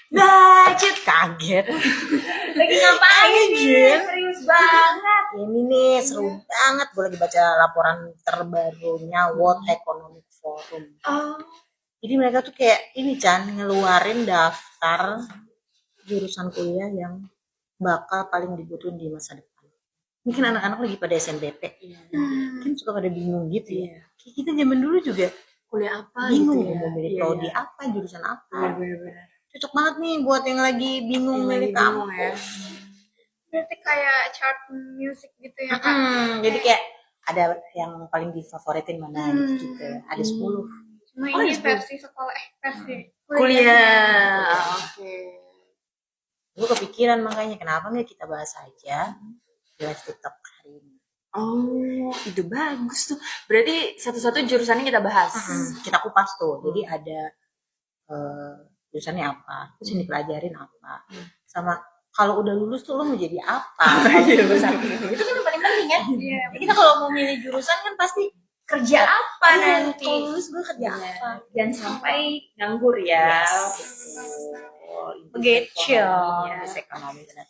Budget kaget. Lagi ngapain Anjir. Serius banget. Ini nih seru banget. Gue lagi baca laporan terbarunya World Economic Forum. Oh, Jadi mereka tuh kayak ini Chan ngeluarin daftar jurusan kuliah yang bakal paling dibutuhin di masa depan. Mungkin anak-anak lagi pada SNBP. Kan suka pada bingung gitu ya. Kayak kita zaman dulu juga kuliah apa bingung gitu ya? mau milih Iya, prodi iya. apa, jurusan apa. Benar-benar. Cocok banget nih buat yang lagi bingung Yang milih lagi bingung kampus. ya. Berarti kayak chart music gitu ya Kak? Jadi kayak ada yang paling difavoritin mana gitu. Ada 10. Cuma Oh, ini iya, versi sekolah, versi Kuliah. Oke. Gue kepikiran makanya kenapa nggak kita bahas aja di live TikTok hari ini. Oh, itu bagus tuh. Berarti satu-satu jurusannya kita bahas. Kita kupas tuh. Jadi ada jurusannya apa, terus yang dipelajarin apa, sama kalau udah lulus tuh lo mau jadi apa. Kalau jurusan itu kan yang paling penting kan. Iya. Jadi kita kalau mau milih jurusan kan pasti Kerja apa iya, nanti? kalau lulus gue kerja apa. Jangan sampai nganggur ya. Begitu. Ekonominya. Bisnis ekonomi benar.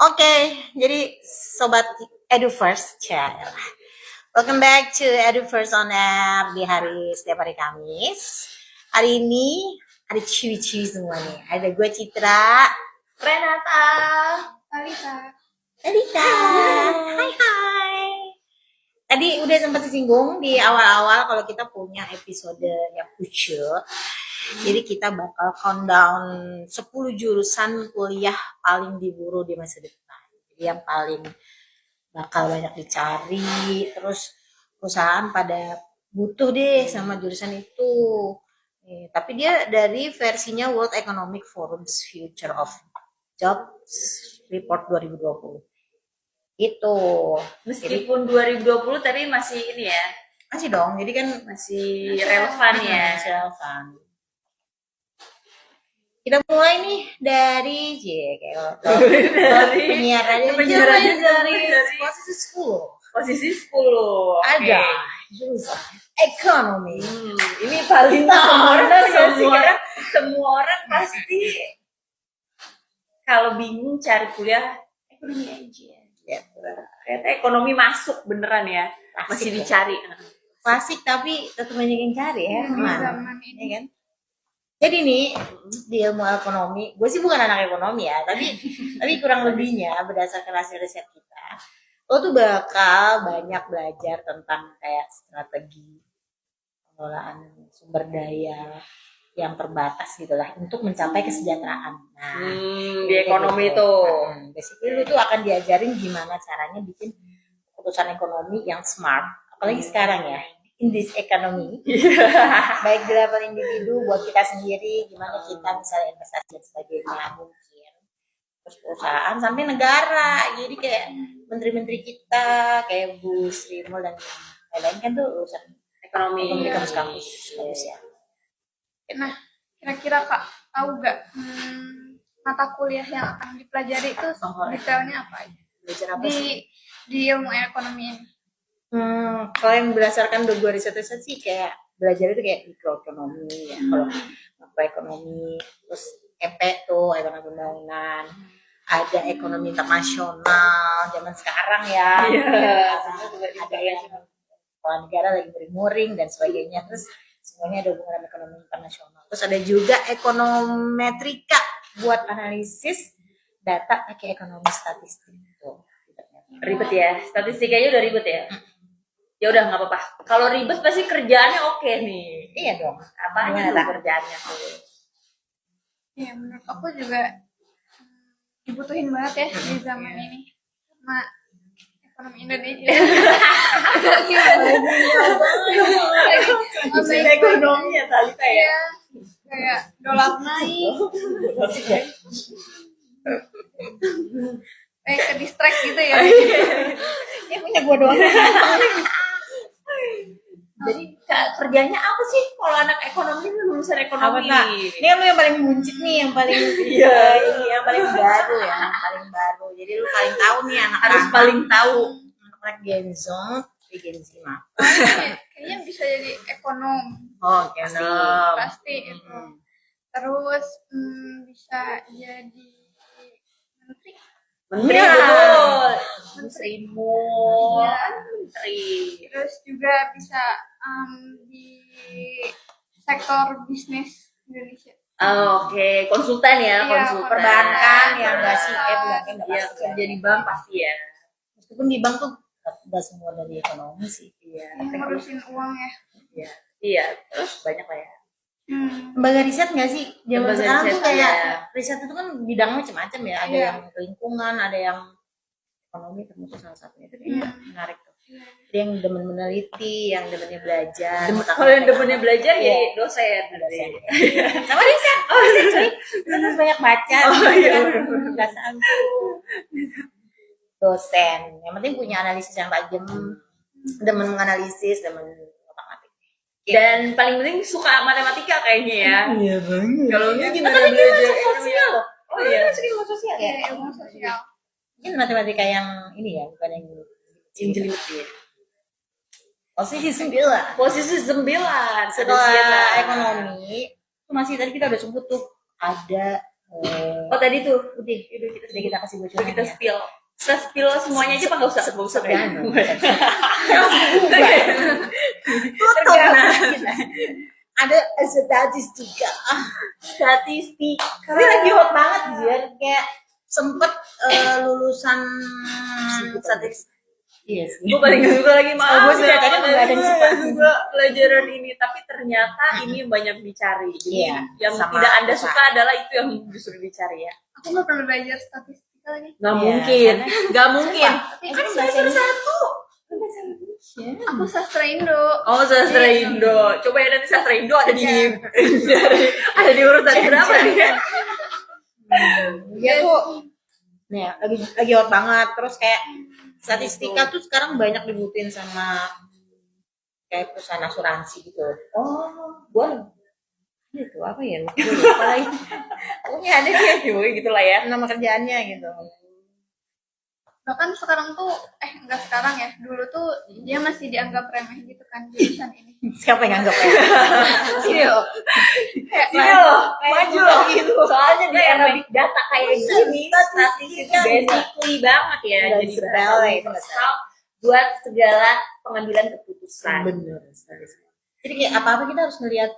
Oke, jadi sobat Edu First, welcome back to Edu First on Air di setiap hari Kamis. Hari ini ada ciwi-ciwi semua nih. Ada gue Citra, Renata. Talita. Hai. Tadi udah sempat disinggung di awal-awal kalau kita punya episode yang lucu. Jadi kita bakal countdown 10 jurusan kuliah paling diburu di masa depan. Jadi yang paling bakal banyak dicari, terus perusahaan pada butuh deh sama jurusan itu. Tapi dia dari versinya World Economic Forum's Future of Jobs Report 2020. Itu. Meskipun 2020 tapi masih ini ya, Masih dong, jadi kan masih relevan ya. masih relevan. Kita mulai nih dari penyiar radio dari posisi 10. Posisi 10. Ada jurusan ekonomi. Ini paling semua orang pasti kalau bingung cari kuliah ekonomi aja. Ya, Ternyata ekonomi masuk beneran ya. Masih ya. dicari. Klasik tapi tetap banyak yang cari ya. Di Mana? zaman Ya ini. kan? Jadi nih di ilmu ekonomi, gue sih bukan anak ekonomi ya, tapi kurang lebihnya berdasarkan hasil riset kita, lo tuh bakal banyak belajar tentang kayak strategi pengelolaan sumber daya yang terbatas gitu lah untuk mencapai kesejahteraan. Nah, Di ekonomi gitu. tuh. Basically lu tuh akan diajarin gimana caranya bikin keputusan ekonomi yang smart, apalagi sekarang ya. In this economy, baik di level individu buat kita sendiri, gimana kita misalnya investasi dan sebagainya mungkin, terus perusahaan sampai negara. Jadi kayak menteri-menteri kita kayak Bu Sri Mulyani dan lain-lain kan tuh urusan Ekonomi. kampus ya. Nah, kira-kira Kak tahu nggak mata kuliah yang akan dipelajari itu detailnya apa aja? Belajar apa sih? Di ilmu ekonomi ini. Kalau yang berdasarkan gue riset sih kayak belajar itu kayak mikroekonomi ya. Kalau makroekonomi, terus EP tuh ekonomi pembangunan, ada ekonomi internasional zaman sekarang ya. Ada yang kalau negara lagi muring-muring dan sebagainya. Terus semuanya ada hubungan dengan ekonomi internasional. Terus ada juga ekonometrika buat analisis data pakai ekonomi statistik tuh. Ribet ya, statistikanya udah ribet ya. Ya udah nggak apa-apa. Kalau ribet pasti kerjaannya oke nih. Iya dong. Apa aja tuh kerjaannya tuh? Iya, menurut aku juga dibutuhin banget ya di zaman ini sama ekonomi Indonesia. Bisnis ekonomi ya Talita ya. Kayak dolar naik, ke distract gitu ya. Ini punya gua doang. Jadi kerjanya apa sih kalau anak ekonomi ini lulusan ekonomi? Ini kan lu yang paling buncit nih, yang paling ini, yang paling baru ya, yang paling baru. Jadi lu paling tahu nih anak Harus paling tahu. anak Gen Z, Gen Z mah. Kayaknya bisa jadi ekonom Oh, pasti itu. Terus bisa jadi menteri. Menteri Iya. betul. Menterimu. Iya. Menteri. Terus juga bisa di sektor bisnis Indonesia. Oke, konsultan ya, Iya, konsultan. Perbankan yang nggak sih, perbankan nggak Iya, pasti. kerja di bank pasti ya. Meskipun di bank tuh nggak semua dari ekonomi sih. Iya. Yang ngurusin uang ya. Iya. Iya, terus banyak lah ya. Lembaga riset nggak sih? Zaman Lembaga sekarang riset, tuh kayak iya. riset itu kan bidangnya macam-macam ya. Ada Iya. yang lingkungan, ada yang ekonomi termasuk salah satunya. Itu kayaknya menarik tuh. Ada yang demen meneliti, yang demennya belajar. Kalau yang demennya belajar Iya. jadi dosen. Sama riset. Oh, riset cuy. Kita harus banyak baca. Oh, iya, kan? bener-bener. Nggak sanggup. Dosen. Yang penting punya analisis yang tajam. Demen menganalisis, demen otak-atik. Dan paling penting suka matematika kayaknya ya. Iya banget. Kalau enggak gimana Tapi dia belajar masuk sosial loh. Oh iya. Masuk ilmu sosial ya. Iya, ilmu sosial. Mungkin matematika yang ini ya, bukan yang Jelimet ya. posisi 9. Posisi 9 Setelah ekonomi, itu masih tadi kita udah sebut tuh ada Oh tadi tuh udah kita udah kita kasih bocoran kita ya. spill. Kita spill semuanya aja apa nggak usah? Nggak usah Jangan. Terganas. Ada statistika. Statistika. Tapi lagi hot banget Jir, kayak sempet lulusan statistik. Iya sih. Gue paling gak suka lagi maaf. Gue juga tadi nggak ada yang suka. Suka pelajaran ini, tapi ternyata ini yang banyak dicari. Jadi Iya, yang sama tidak Anda suka. suka adalah itu yang justru dicari ya. Aku nggak pernah belajar statistika lagi. Nggak Iya, mungkin, karena- nggak mungkin. Tapi Kan kan semester 1. aku sastra Indo. Oh sastra Indo. Coba ya nanti sastra Indo ada di ada di urutan berapa nih? Dia tuh nih lagi hot banget. Terus kayak statistika tuh sekarang banyak dibutuhin sama kayak perusahaan asuransi gitu. Oh, boleh. Itu apa ya? Gue lupa lagi. Pokoknya ada dia gitu lah ya. Nama kerjaannya gitu. Bahkan sekarang tuh enggak sekarang ya, dulu tuh dia masih dianggap remeh gitu kan jurusan ini. Siapa yang anggap ya? Iya. Sini loh, maju loh gitu. Soalnya di era Remeh. big data kayak gini, statistik itu basically banget ya. Dan Jadi sepele, bahasa itu universal buat segala pengambilan keputusan. Bener. Jadi kayak apa-apa kita harus melihat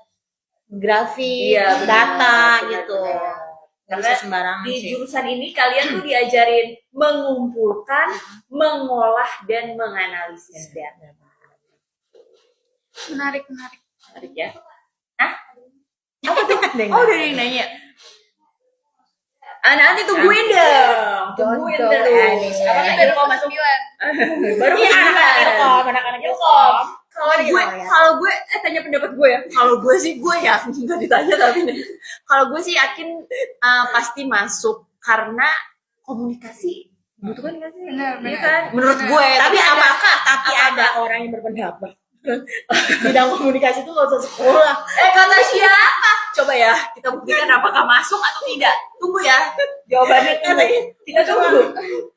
grafik, Iya, bener. data Bener, gitu. bener. Nggak Karena bisa sembarangan di sih. jurusan ini kalian tuh diajarin mengumpulkan, mengolah, dan menganalisis data. Menarik. Menarik ya? Hah? Apa tuh? Oh, udah ada yang nanya. Nanti tungguin dong. Tungguin Don't terus. go, Anis. Apa Ini baru baru mau kelas masuk? 9. Baru Iya, masuk anak-anak bulan. Ilkom, anak-anak Ilkom. Ilkom. Kalau gue tanya pendapat gue ya. Kalau gue sih gue ya nggak ditanya tapi kalau gue sih yakin pasti masuk karena komunikasi butuhkan nggak sih? Benar, Iya benar. kan? Menurut gue. Tapi ada- apakah ada orang yang berpendapat bidang komunikasi itu nggak usah sekolah? kata siapa? Coba ya kita buktikan apakah masuk atau tidak. Tunggu ya jawabannya. Kita tunggu.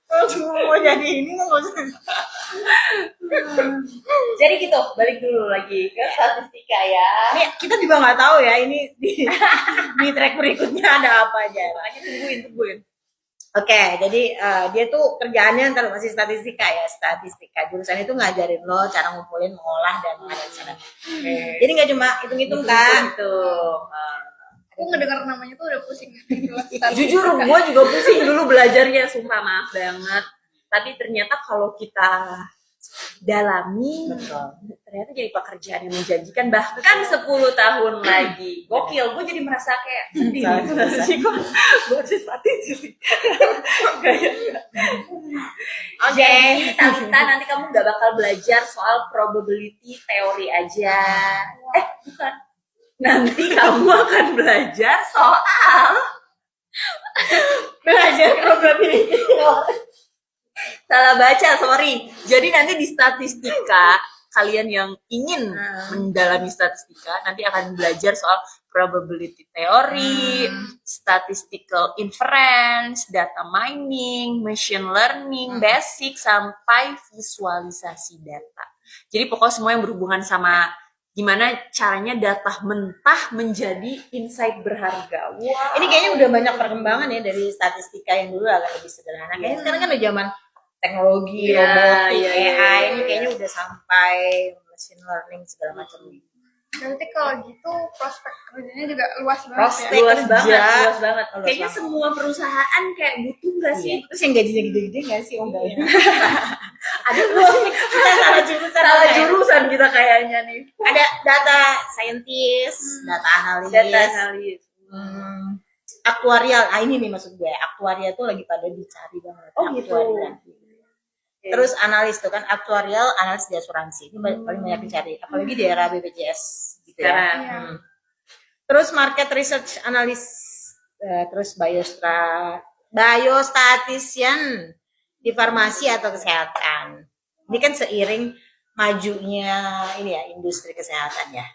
Kalau cuma mau jadi ini mah nggak usah. Jadi gitu, balik dulu lagi ke statistika ya. Ini kita juga nggak tahu ya ini di track berikutnya ada apa aja. Makanya tungguin. Oke, jadi dia tuh kerjaannya ntar masih statistika ya, statistika. Jurusan itu ngajarin lo cara ngumpulin, mengolah, dan menganalisa data. Jadi nggak cuma hitung-hitung kan? Gitu. Aku ngedengar namanya tuh udah pusing. Jujur gue juga pusing dulu belajarnya, sumpah maaf banget. Tapi ternyata kalau kita dalami, ternyata jadi pekerjaan yang menjanjikan bahkan 10 tahun lagi. Gokil, gue jadi merasa kayak sedih. Gue harus statistik. Oke, Talita nanti kamu gak bakal belajar soal probability teori aja. Bukan. Nanti kamu akan belajar soal probability. salah baca, sorry. Jadi nanti di statistika kalian yang ingin mendalami statistika nanti akan belajar soal probability theory, statistical inference, data mining, machine learning, basic sampai visualisasi data. Jadi pokoknya semua yang berhubungan sama gimana caranya data mentah menjadi insight berharga. Wow. Ini kayaknya udah banyak perkembangan ya dari statistika yang dulu agak lebih sederhana. Kayaknya sekarang kan udah zaman teknologi, Iya, robotik, iya, AI, iya, ini iya. kayaknya udah sampai machine learning segala macam. Berarti kalau gitu prospek kerjanya juga luas banget Prospek. ya. Luas kerja. banget, luas banget. Luas Kayaknya banget. semua perusahaan kayak butuh nggak sih? Iya. Terus yang gajinya gede-gede nggak sih? Oh enggak ya. Ada Kita salah jurusan. salah ya. jurusan kita kayaknya nih. Ada data scientist, data analis, Data analis. aktuarial. Ah ini nih maksud gue. Aktuarial tuh lagi pada dicari banget. Oh, gitu. Aktuarial. Terus analis tuh kan aktuarial, analis di asuransi. Ini paling banyak dicari. Apalagi di era BPJS gitu ya. Sekarang. Iya. Terus market research analis, terus biostatistician di farmasi atau kesehatan. Ini kan seiring majunya ini ya industri kesehatan ya.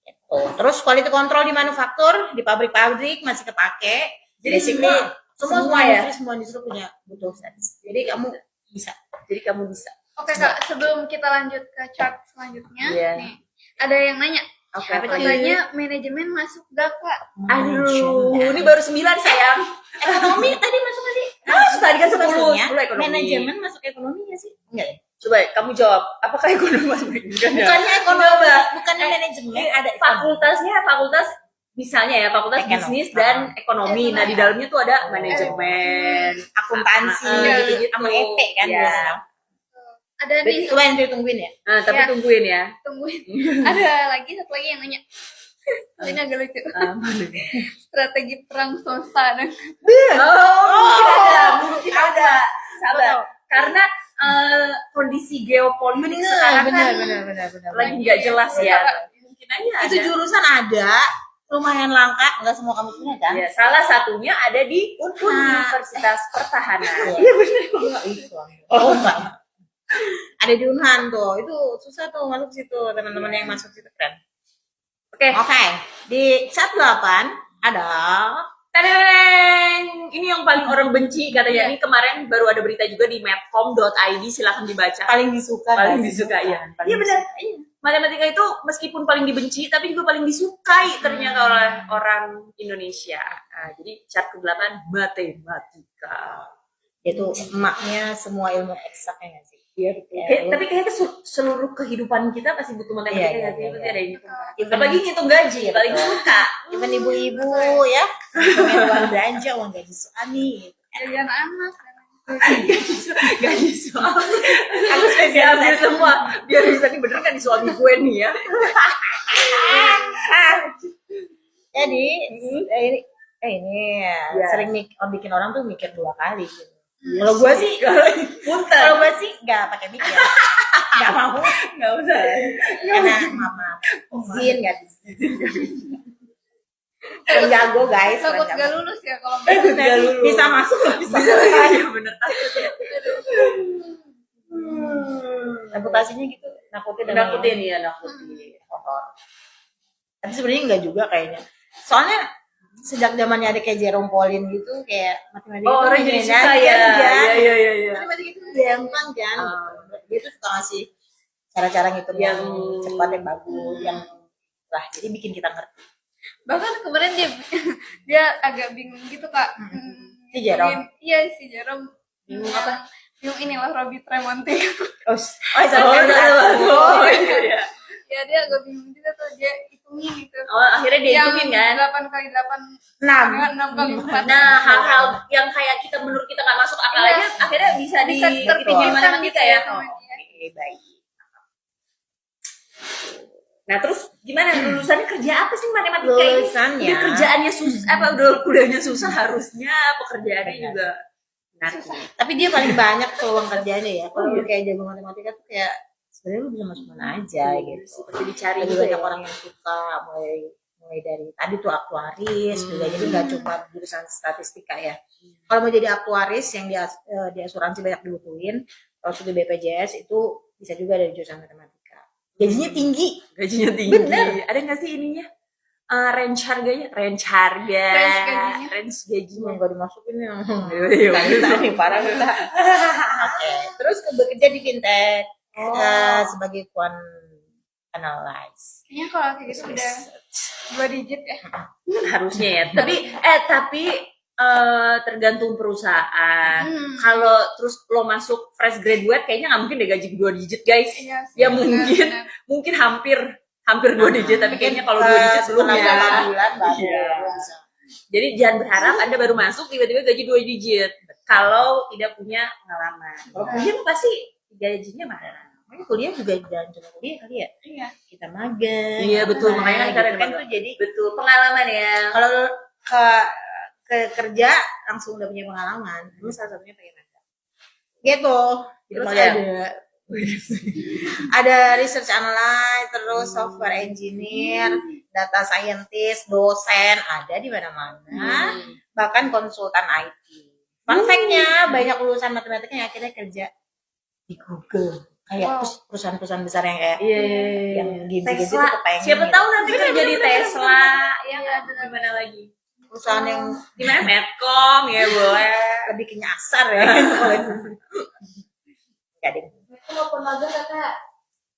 Gitu. Terus quality control di manufaktur, di pabrik-pabrik masih kepake. Jadi Basically, semua ya? semua industri punya butuh statistik. Jadi kamu bisa. Jadi kamu bisa. Oke Kak, sebelum kita lanjut ke chart selanjutnya, Iya. nih ada yang nanya, Oke, Apa tuh? katanya manajemen masuk gak Kak? Aduh, ini baru 9 sayang. Ekonomi tadi masuk nggak sih? Masuk tadi kan 10 Maksudnya, 10 ekonomi. manajemen masuk ekonomi nggak sih? Enggak ya? Coba kamu jawab, apakah ekonomi masuk pendidikan? Bukannya ekonomi, bukannya manajemen, ada ekonomi. Fakultasnya fakultas misalnya ya fakultas Ekonomi. bisnis dan ekonomi. Nah, di dalamnya tuh ada Oh. manajemen, akuntansi, gitu-gitu. sama EP kan Iya. biasanya. Ada nih, Coba yang ditungguin ya. Nah, tapi Ya. tungguin ya. tungguin. Ada lagi satu lagi yang nanya. Ini agak lucu. Strategi perang swasta dan Mungkin ada. Sabar. Karena kondisi geopolitik sekarang kan benar. lagi nggak jelas ya. Mungkin aja Itu ada. jurusan ada, lumayan langka, nggak semua kampus punya kan? Ya, salah satunya ada di Unhas. Universitas Pertahanan. Iya benar. Itu. Oh enggak. Ada di Unhan tuh, itu susah tuh masuk situ, teman-teman yang masuk situ keren. Oke. Oke, di chat 8 ada Tadang! Ini yang paling orang benci katanya. Iya. Ini kemarin baru ada berita juga di medcom.id, silahkan dibaca. paling disuka. Paling nggak sih? disuka ya. Paling Iya benar. disuka. Iya. Matematika itu meskipun paling dibenci, tapi juga paling disukai ternyata oleh orang Indonesia. Nah, jadi chart ke-8 matematika. Itu emaknya semua ilmu eksak ya nggak sih? Iya betul. Ya, Tapi kayaknya seluruh kehidupan kita pasti butuh matematika Iya, ya. iya, Pasti iya. ada yang gitu. Even- Apalagi ngitung gaji, Iya, paling betul. suka. Even ibu-ibu ya, ngomongin uang belanja, uang gaji suami. jajan anak. Gaji suami. Aku spesial Diambil semua biar bisa dibenerkan di suami gue nih ya. Jadi ini ya, Iya. sering bikin orang tuh mikir 2 kali gitu. Kalau gue sih, Punten. kalau gue sih nggak pakai mikir, nggak mau, Nggak usah. karena maaf, izin nggak jago guys, Takut nggak gak jago. lulus ya kalau Nggak lulus. Bisa masuk nggak bisa. Iya bener takut ya. Reputasinya gitu, nakutin dan Nakutin ya, nakutin. Tapi sebenarnya enggak juga kayaknya. Soalnya sejak zamannya ada kayak Jerome Pauline gitu, kayak matematika Oh, orang jadi suka ya. Iya. Matematika itu gampang kan. Dia tuh suka ngasih cara-cara ngitung yang Yang- cepat, yang bagus, yang lah jadi bikin kita ngerti. bahkan kemarin dia agak bingung gitu Kak. Si Jerome? Iya si Jerome. Bingung apa? Bingung inilah Robby Tremonti. Oh, Oh, iya. Ya dia agak bingung juga tuh dia hitungin gitu. Oh, akhirnya dia hitungin kan. 8 kali 8 enam. 6 kali 4. Nah, hal-hal yang kayak kita menurut kita nggak masuk akal Iya. aja akhirnya bisa Bisa dihitung di matematika ya. sama Oh, dia. Oke, baik. Nah, terus gimana lulusannya kerja apa sih matematika ini? Lulusannya. Udah kerjaannya susah apa udah kuliahnya susah harusnya pekerjaannya Benar. juga menarik. Tapi dia paling banyak peluang kerjanya ya. Kalau Iya. lu kayak jago matematika tuh kayak sebenarnya lu bisa masuk mana aja gitu. Pasti dicari Lebih juga banyak ya. orang yang suka mulai dari tadi tuh aktuaris juga, jadi nggak cuma jurusan statistika ya. Kalau mau jadi aktuaris yang di asuransi banyak dibutuhin, kalau sudah BPJS itu bisa juga dari jurusan matematika. Gajinya tinggi. Gajinya tinggi. Bener. Ada nggak sih ininya? Range harganya? Range harga. Range gajinya. Range gajinya. Nggak dimasukin ya. Iya, Kita nih parah kita. Oke. Terus bekerja di fintech sebagai analyze. Kayaknya kalau kayak gitu udah 2 digit ya. Harusnya ya. Tapi tergantung perusahaan. Kalau terus lo masuk fresh graduate, kayaknya nggak mungkin deh gaji 2 digit guys. Iya sih, Ya benar. mungkin hampir 2 digit, tapi kayaknya kalau 2 digit belum setelah ya. berapa bulan baru Iya. bisa. Jadi jangan berharap Anda baru masuk tiba-tiba gaji 2 digit kalau tidak punya pengalaman. Kalau punya mah pasti gajinya mahal. Makanya kuliah juga jangan cuma kuliah kali ya. Iya. Kita magang. Iya, betul. Nah, Makanya gitu kan kan tuh jadi betul pengalaman ya. kalau ke kerja langsung udah punya pengalaman, terus salah satunya pengen magang. Gitu. Terus magang. ada research analyst, terus software engineer, data scientist, dosen, ada di mana-mana. Bahkan konsultan IT. Fun fact-nya, banyak lulusan matematika yang akhirnya kerja di Google. Kayak perusahaan-perusahaan besar yang kayak yang gizi-gizi itu Tesla. kepengen. Siapa gitu. tahu nanti kerja di Tesla. Ya kan? Gimana lagi? Perusahaan yang Gimana Medcom ya boleh. lebih ke nyasar ya. Enggak deh. Medcom open magang gak kak?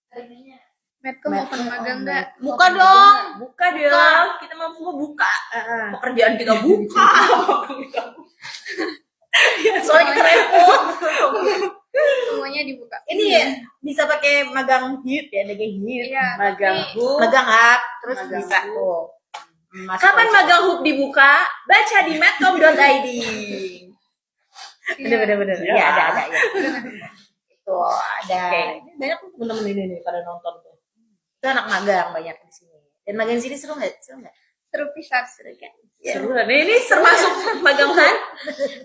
Harganya. Medcom open magang gak? Buka dong. Buka dong. Kita mau semua buka. Pekerjaan kita buka. Soalnya kita repot. Semuanya dibuka. Ini ya bisa pakai magang hit ya, DG hit. Iya. Magang tapi- hub. Magang hub terus Magang bisa hub. tuh. Mas Kapan Konsep. magang hub dibuka? Baca di medcom.id. Bener-bener. Iya. Iya ada ya. Itu ada. Oke. Ini banyak tuh temen-temen ini nih pada nonton tuh. Itu anak magang banyak di sini. Dan magang di sini seru nggak? Seru nggak? Seru pisan. Seru kan? Seru kan? Ini termasuk magang kan?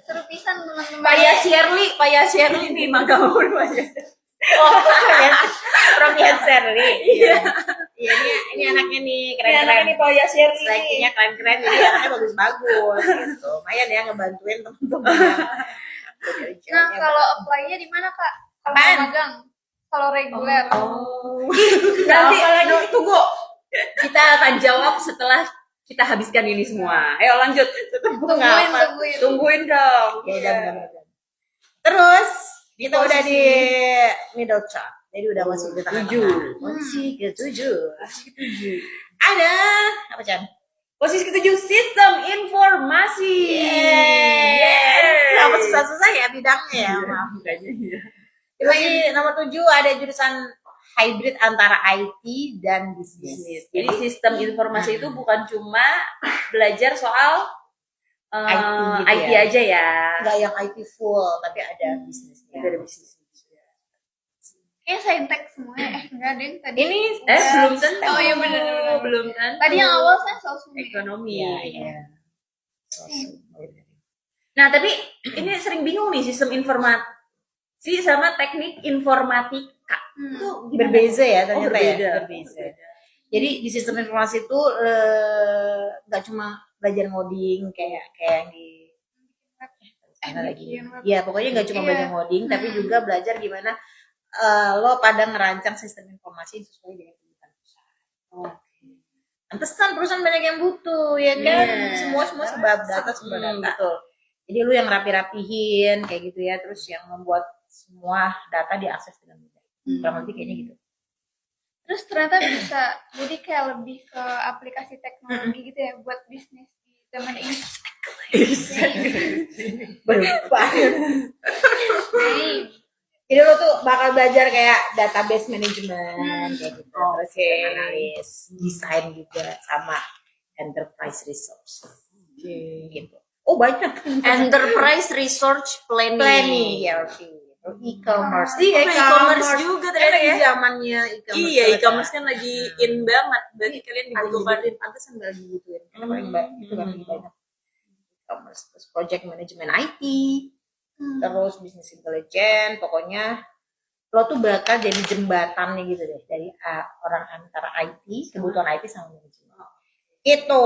Seru pisan teman-teman. Pak Shirley nih magang hub aja. Oh, ya. Profesor nih. Iya. Iya, ini anaknya nih keren-keren. Ini Pak Shirley. Seleksinya keren-keren, jadi anaknya bagus-bagus gitu. Lumayan ya ngebantuin temen-temen. Nah, kalau apply-nya di mana kak? Kalau Apaan? magang, kalau reguler. Nanti tunggu. Kita akan jawab setelah kita habiskan ini semua. Ayo lanjut. Tungguin dong. Ya udah mudah-mudahan. Terus kita udah di middle chart. Jadi udah masuk di tengah. 7. Posisi ke-7. Ada apa Chan? Posisi ke-7 sistem informasi. Kenapa susah-susah ya bidangnya ya? Maaf. Terus di nomor 7 ada jurusan hybrid antara IT dan bisnis. Jadi sistem informasi itu bukan cuma belajar soal IT gitu IT ya. aja ya. Enggak yang IT full, tapi ada bisnisnya. Ada bisnis. Kayaknya saintek semua ya. Enggak deh tadi. Ini Belum tentu. Oh iya benar. Belum tentu. Tadi yang awal saya sosum. ekonomi. Iya. Nah, tapi ini sering bingung nih sistem informasi sama teknik informatika. Itu gimana? Berbeza ya ternyata berbeda. ya. Berbeza. Jadi di sistem informasi itu nggak cuma belajar ngoding kayak yang di sana lagi. Ya pokoknya nggak cuma Iya. belajar ngoding, tapi juga belajar gimana lo pada ngerancang sistem informasi sesuai dengan kebutuhan perusahaan. Pantesan perusahaan banyak yang butuh ya kan. Iya. Semua sebab data sebab data. Betul. Jadi lu yang rapi-rapihin kayak gitu ya, terus yang membuat semua data diakses dengan mudah. Kurang lebih kayaknya gitu. Terus ternyata bisa jadi kayak lebih ke aplikasi teknologi gitu ya buat bisnis di zaman ini. Jadi lo tuh bakal belajar kayak database management kayak gitu, terus analis, desain juga sama enterprise resource. Gitu. Oh banyak. Enterprise Research Planning, ERP, e-commerce. Iya, e-commerce juga ternyata Lagi ya. zamannya e-commerce. Iya, e-commerce kan lagi in banget. Berarti kalian dibutuhkan. Pantesan gak dibutuhin. Karena paling banyak itu kan lebih banyak. E-commerce, terus project management IT, terus business intelligence, pokoknya lo tuh bakal jadi jembatannya gitu deh dari orang antara IT, kebutuhan IT sama manajemen. Itu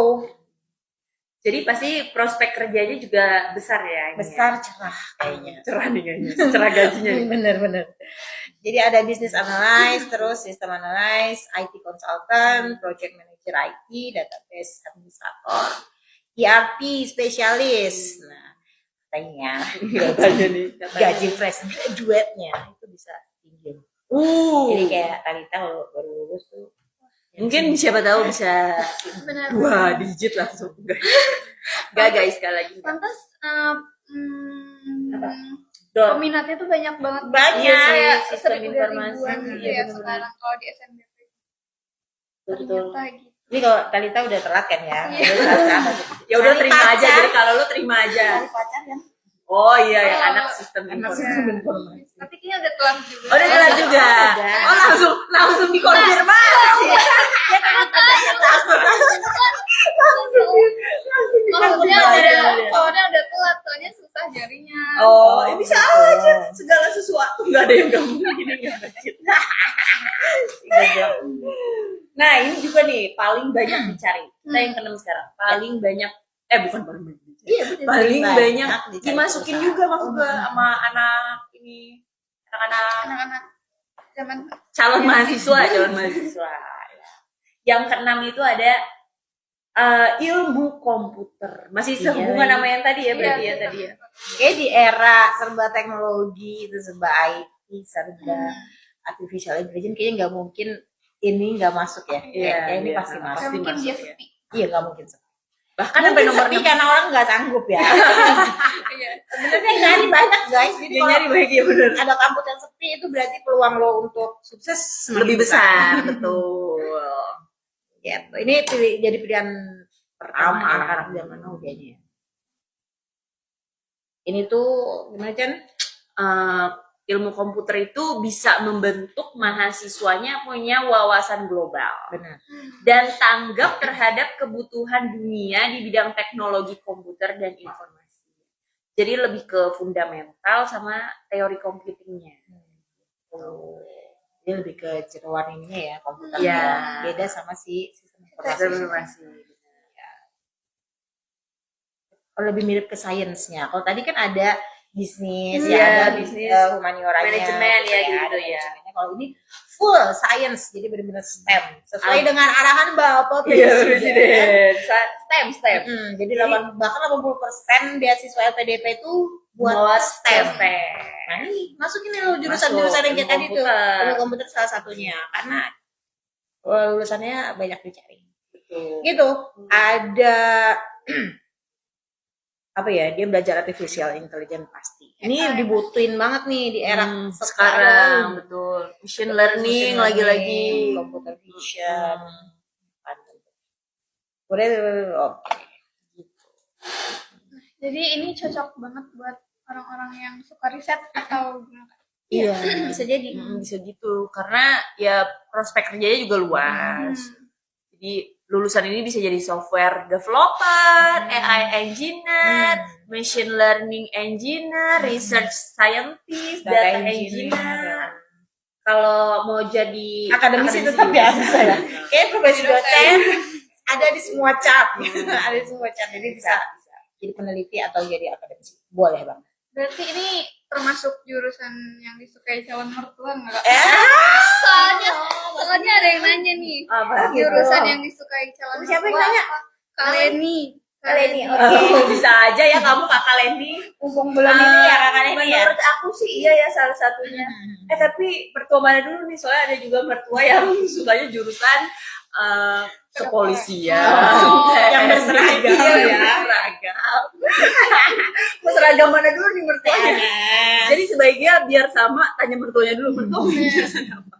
Jadi pasti prospek kerjanya juga besar ya. besar, cerah kayaknya. Cerah nih kayaknya. Cerah gajinya. Bener. Jadi ada business analyst, terus system analyst, IT consultant, project manager IT, database administrator, ERP spesialis. Nah, katanya Katanya nih. gaji fresh graduate-nya itu bisa tinggi. Jadi kayak Talita kalau baru lulus tuh Mungkin siapa tahu bisa Benar. 2 digit langsung. Gak guys, sekali lagi. Pantas Dot. peminatnya tuh banyak banget. Banyak. Iya sih, Kayak sistem 1.000 informasi. ribuan gitu Iya, ya bener-bener. sekarang kalau di SNBP. Betul. Ternyata gitu. Ini kalau Talita udah telat kan ya. Iya. Udah saat Ya udah Cari terima aja. pacar. Jadi kalau lu terima aja. Cari pacar kan? Oh iya ya, Oh, anak sistem anak informasi. sistem informasi. Tapi kayaknya udah telat juga. Oh, udah telat juga. Udah. Oh, langsung dikonfirmasi. Soalnya udah telat, soalnya susah jarinya. Oh, ya bisa aja. Segala sesuatu nggak ada yang gak mungkin yang Nah, ini juga nih paling banyak dicari. Kita yang keenam sekarang. Paling banyak bukan paling banyak. Iya, bener. Paling banyak dicari dimasukin perusahaan. juga maksud gue sama anak ini anak-anak Anak-anak zaman calon mahasiswa ya. Yang keenam itu ada ilmu komputer. Masih Iya. sehubungan sama yang tadi ya berarti Iya, ya tadi ya. Kayak di era serba teknologi, itu serba IT, serba artificial intelligence, kayaknya nggak mungkin ini nggak masuk ya. Iya, Kayak ini iya. pasti nggak masuk. Pasti mungkin masuk, dia ya. sepi. Iya, nggak mungkin sepi. Bahkan Mungkin sampai nomor sepi 6 karena orang nggak sanggup ya. Iya. Sebenarnya nyari banyak guys. Jadi dia kalau nyari baik ya bener. ada kampus yang sepi itu berarti peluang lo untuk sukses semakin Lebih besar, betul. Gitu. Ini jadi pilihan pertama anak-anak zaman now kayaknya. Ini tuh gimana Chan? Ilmu komputer itu bisa membentuk mahasiswanya punya wawasan global Benar. dan tanggap terhadap kebutuhan dunia di bidang teknologi komputer dan informasi. Jadi lebih ke fundamental sama teori computingnya. Dia lebih ke jeroan ininya ya komputer. Iya. Beda sama si sistem Informasi. Kalau lebih mirip ke sainsnya. Kalau tadi kan ada bisnis, Iya, ya ada bisnis, humanioranya, manajemen ya, ada gitu ya. manajemennya. Kalau ini full science, jadi benar-benar STEM sesuai dengan arahan Bapak Iya, Presiden. presiden. STEM. Jadi bahkan 80% beasiswa LPDP itu buat Buat STEM. STEM. Nah ini masukin nih lo jurusan-jurusan yang kayak tadi tuh. Komputer. Ilmu komputer salah satunya karena lulusannya banyak dicari. Betul. Gitu. Ada apa ya, dia belajar artificial intelligence pasti. Ini dibutuhin banget nih di era Sekarang betul. Machine learning lagi-lagi. computer vision. Udah, oke. Jadi ini cocok banget buat orang-orang yang suka riset atau gimana? Iya, Bisa jadi. bisa gitu. Karena ya prospek kerjanya juga luas. Jadi lulusan ini bisa jadi software developer, AI engineer, machine learning engineer, research scientist, data engineer. Kalau mau jadi Akademisi tetap ya bisa ya. Kayak profesi dosen ada di semua cap. Ada di semua cap. Jadi bisa jadi peneliti atau jadi akademisi. Boleh Bang. Berarti ini termasuk jurusan yang disukai calon mertua nggak? Soalnya ada yang nanya nih. Apa gitu? Jurusan yang disukai calon mertua. Siapa yang nanya? apa? Kaleni. Kaleni, oke. bisa aja ya kamu kakak Lendi. Mumpung belum ini ya kakak ini ya. Menurut aku sih iya ya salah satunya. Tapi mertua mana dulu nih, soalnya ada juga mertua yang sukanya jurusan kepolisian. Yang berseragam ya. Berseragam. Berseragam mana dulu nih mertuanya? Jadi sebaiknya biar sama, tanya mertuanya dulu. Mertua jurusan apa?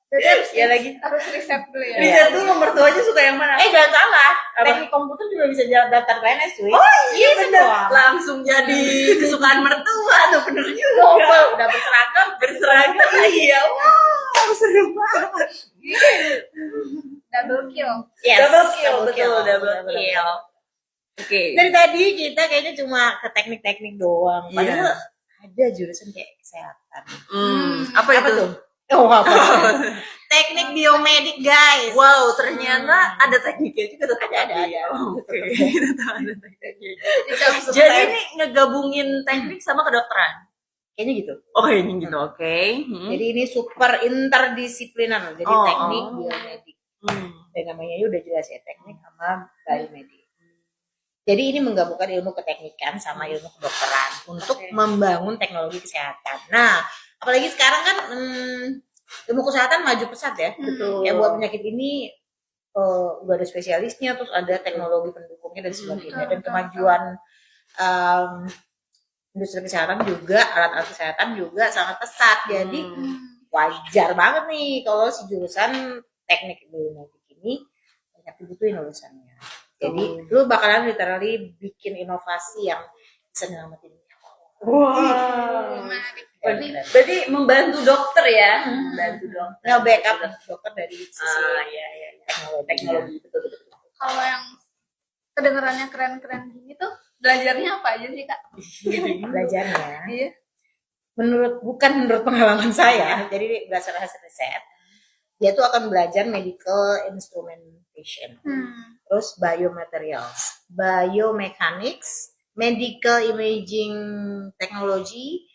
Jadi harus Ya lagi. harus riset dulu ya. Lihat dulu mertuanya suka yang mana. Jangan salah. Teknik komputer juga bisa daftar PNS cuy. Iya bener. semua. Langsung jadi kesukaan mertua tuh, bener juga. Udah berseragam. Berseragam iya. Wow, seru banget. Double kill. Yes, Double kill, betul, double Betul. kill. Oke. Dari tadi kita kayaknya cuma ke teknik-teknik doang. Iya. Padahal ada jurusan kayak kesehatan. Apa itu? Oh, apa? Teknik biomedik, guys. Wow, ternyata ada tekniknya juga tuh. Ada. Oke, ternyata ada tekniknya. Jadi Jadi ini ngegabungin teknik sama kedokteran. Kayaknya gitu. Oh, kayaknya gitu. Oke. Jadi ini super interdisipliner. Jadi Oh, teknik oh. biomedik. Dan namanya udah jelas ya, teknik sama biomedik. Jadi ini menggabungkan ilmu keteknikan sama ilmu kedokteran untuk membangun teknologi kesehatan. Nah, apalagi sekarang kan ilmu kesehatan maju pesat ya. Betul. Ya buat penyakit ini udah ada spesialisnya, terus ada teknologi pendukungnya dan sebagainya, dan kemajuan industri kesehatan juga, alat-alat kesehatan juga sangat pesat. Jadi wajar banget nih kalau si jurusan teknik biomedical ini banyak dibutuhin lulusannya. Jadi lu bakalan literally bikin inovasi yang bisa nyelamatin. Wah. Menarik. Berarti membantu dokter ya? Membantu dokter. Nge backup dokter dari sisi Iya. teknologi. Betul. Kalau yang kedengarannya keren-keren gini tuh belajarnya apa aja sih kak? Belajarnya. Iya. Bukan menurut pengalaman saya, jadi berdasarkan hasil riset, dia tuh akan belajar medical instrumentation, terus biomaterials, biomechanics, medical imaging technology,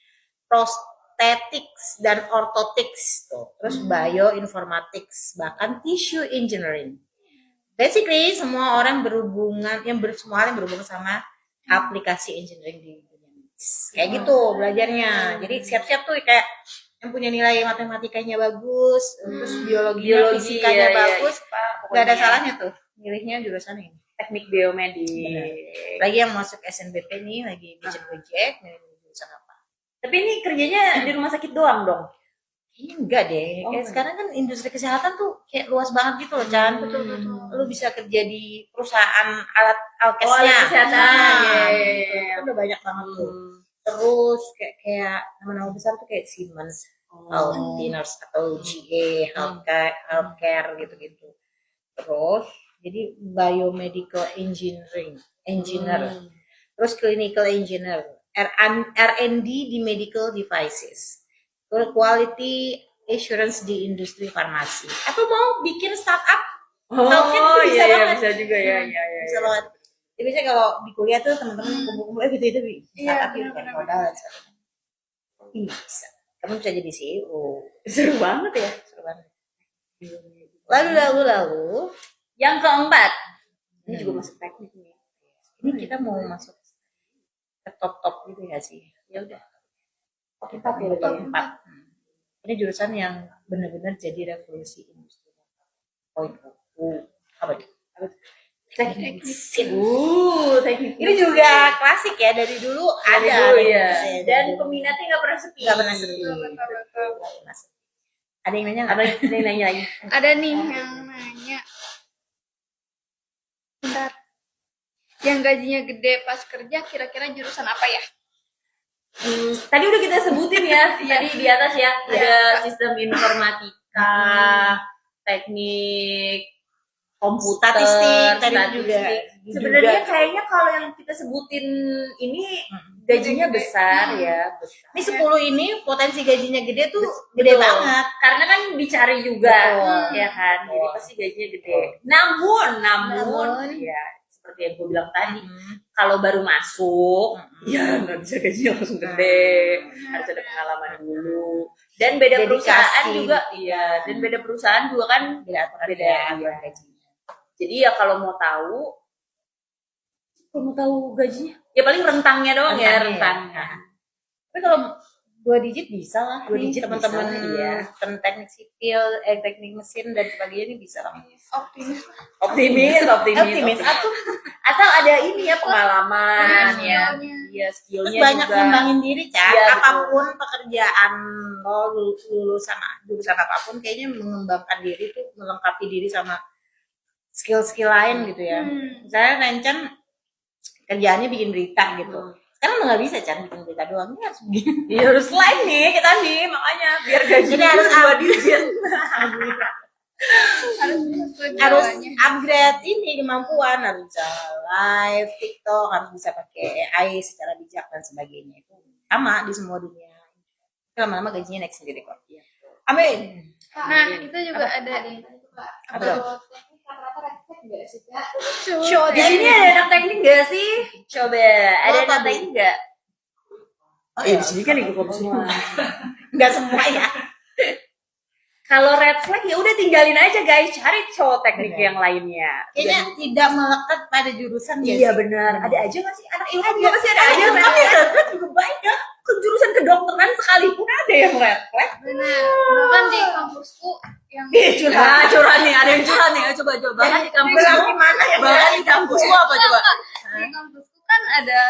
prosthetics dan orthotics tuh, terus bioinformatics, bahkan tissue engineering. Basically semua orang semua orang berhubungan sama aplikasi engineering di dunia medis. Kayak gitu belajarnya. Jadi siap-siap tuh kayak yang punya nilai matematikanya bagus, terus biologi fisikanya bagus, nggak ada salahnya tuh milihnya jurusan ini. Teknik biomedik. Lagi yang masuk SNBP nih lagi project milih jurusan apa. Tapi ini kerjanya di rumah sakit doang dong? Enggak deh, kayak sekarang kan industri kesehatan tuh kayak luas banget gitu loh, Chan. Betul. Lu bisa kerja di perusahaan alat alkesnya. Alat kesehatan. Gitu. Itu udah banyak banget tuh. Terus kayak nama-nama besar tuh kayak Siemens, Healthineers atau GE, healthcare gitu-gitu. Terus jadi biomedical engineer. Terus clinical engineer, R&D di medical devices. Quality assurance di industri farmasi. Atau mau bikin startup? Bisa juga ya. Bisa banget. Jadi biasanya kalau di kuliah tuh teman-teman kumpul-kumpul gitu startup gitu kan modal dan sebagainya. Bisa. Kamu bisa jadi CEO. Seru banget ya. Seru banget. Lalu. Yang keempat. Ini juga masuk teknik nih. Ini kita mau masuk ke top gitu ya sih. Ya udah. Top 4. Ini jurusan yang benar-benar jadi revolusi industri. Apa itu? Teknik. Teknik. Ini juga klasik ya, dari dulu ada. Ya. Dan peminatnya nggak pernah sepi. Ada yang nanya nggak? Ada yang nanya lagi? Ada nih yang nanya. Bentar. Yang gajinya gede pas kerja kira-kira jurusan apa ya? Tadi udah kita sebutin ya. Tadi di atas ya. Ada sistem informatika, teknik komputer, statistik juga. Sebenarnya kayaknya kalau yang kita sebutin ini gajinya besar ya. Ini 10 ini potensi gajinya gede tuh gede banget. Karena kan dicari juga, ya kan. Jadi pasti gajinya gede. Namun ya seperti yang gue bilang tadi, kalau baru masuk, ya nggak bisa gajinya langsung gede, harus ada pengalaman dulu. Dan beda perusahaan juga, dan beda perusahaan juga kan beda gaji. Jadi ya kalau mau tahu gajinya, ya paling rentangnya doang rentangnya. Tapi kalau 2 digit bisa lah. 2 digit teman-teman ya. Teknik sipil, teknik mesin dan sebagainya ini bisa lah. Optimis. Asal ada ini ya pengalaman skillnya. Terus banyak juga. ngembangin diri, Cak. Ya, apapun pekerjaan lo lulusan jurusan apapun, kayaknya mengembangkan diri tuh melengkapi diri sama skill lain gitu ya. Misalnya Rencan kerjaannya bikin berita gitu. Sekarang udah nggak bisa Chan bikin berita doang, ini harus bikin. Iya harus live nih kita nih, makanya biar gajinya harus 2 digit. harus upgrade ini kemampuan, harus bisa live TikTok, harus bisa pakai AI secara bijak dan sebagainya. Itu sama di semua dunia. Lama-lama gajinya naik sendiri kok. Amin. Nah itu juga ada Coba di sini ada anak teknik nggak sih? Coba ada anak teknik nggak? Oh di sini kan ikut semua. Nggak semua ya. Kalau red flag ya udah tinggalin aja guys, cari cowok teknik yang lainnya. Kayaknya tidak melekat pada jurusan. Iya benar. Ada aja nggak sih anak ilmu juga pasti ada aja. Tapi red flag juga banyak. ke jurusan kedokteran sekalipun ada yang red flag. Benar. Bahkan di kampusku yang Nah, curhat nih, ada yang curhat nih. Coba bahkan di kampusmu gimana ya? bahkan di kampusmu apa coba? di kampusku kan ada